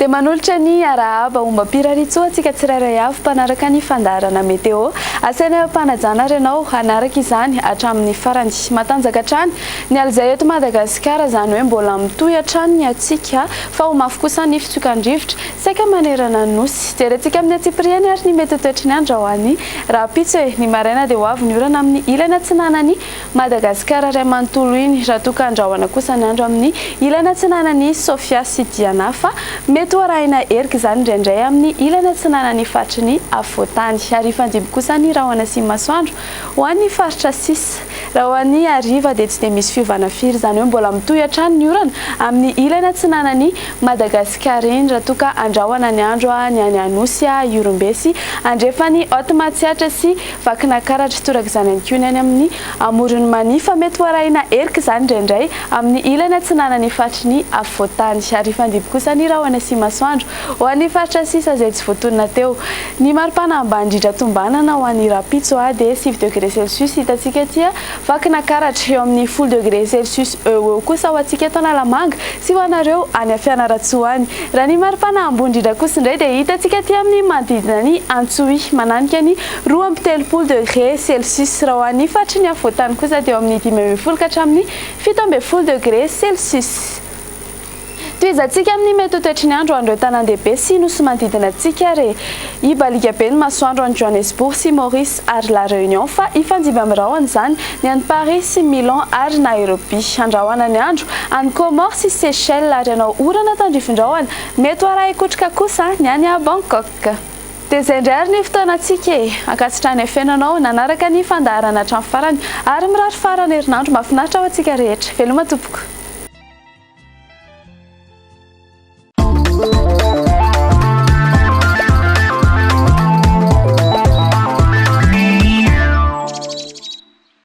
dia manolotra ny arahaba omba piraritsoa antsika tsirairay avy mpanaraka ny fandaharana meteo. Asaina mpanajana renao hanaraka izany hatramin'ny farany matanjaka hatrany ny alzay eto Madagascar zany hoe mbola mitohy hatrany ny atsika fa ho mafy kosa ny fitsokandrivotra saika manerana ny nosy. Jerentsika amin'ny atsipiriany ary ny mety toetry ny andro ao any raha pitso hoe ny maraina dia ho avy ny orana amin'ny ilana tsinanany Madagascar ray manontolo iny raha toka andrahoana kosa ny andro amin'ny ilana tsinanany Sofia sy Diana fa mety arahina erika izany indraindray amin'ny ilana tsinanany fatry ny afoatany ary fandiby kosa ny rahona sy masoandro ho an'ny faritra sisa. Raha ho an'ny ariva dia tsy dia misy fiovana firy izany hoe mbola mitohy hatrany ny orana amin'ny ilana tsinanany Madagascar iny raha toka andrahoana ny andro ny any anosy Iorombesy andrefa ny Otmatsiatra sy Vakinakaratra toraka izany any koa ny any amin'ny amorony manifa mety arahina erika izany indraindray amin'ny ilana tsinanany fatry ny afoatany ary fandiby kosa ny rahona sy masoandro ho an'ny faritra sisa izay tsy voatonona teo. Ny maripana ambany indrindra tombanana ho an'ny rapitso dia 7 degré Celsius hitantsika tia Vakinakaratra eo amin'ny 10 degré Celsius eo kosa ho antsika eto Analamanga sy ho anareo any Fianaratsoa any. Raha ny maripana ambony indrindra kosa indray dia hitantsika tia amin'ny manodidina ny Antsohy mananika ny 2 degré Celsius raha ho an'ny fatry ny afoatany kosa dia eo amin'ny 10 ka hatramin'ny 17 degré Celsius. Toizantsika amin'ny mety toetry ny andro andro tanàn-dehibe sy nosy manodidina antsika re ibalika be ny masoandro any Johannesburg sy Maurice ary La Réunion fa ifanjiby amin'ny rahona izany ny any Paris sy Milan ary Nairobi. Andrahoana ny andro any Comores sy Seychelles ary anao orana tandrifindrahoana mety araha ikotrika kosa ny any Bangkok. Dia izay indray ary ny fotoanantsika ankasitrany afenanao nanaraka ny fandaharana hatramin'ny farany ary mirary farany herinandro mahafinaritra ao antsika rehetra. Veloma tompoko.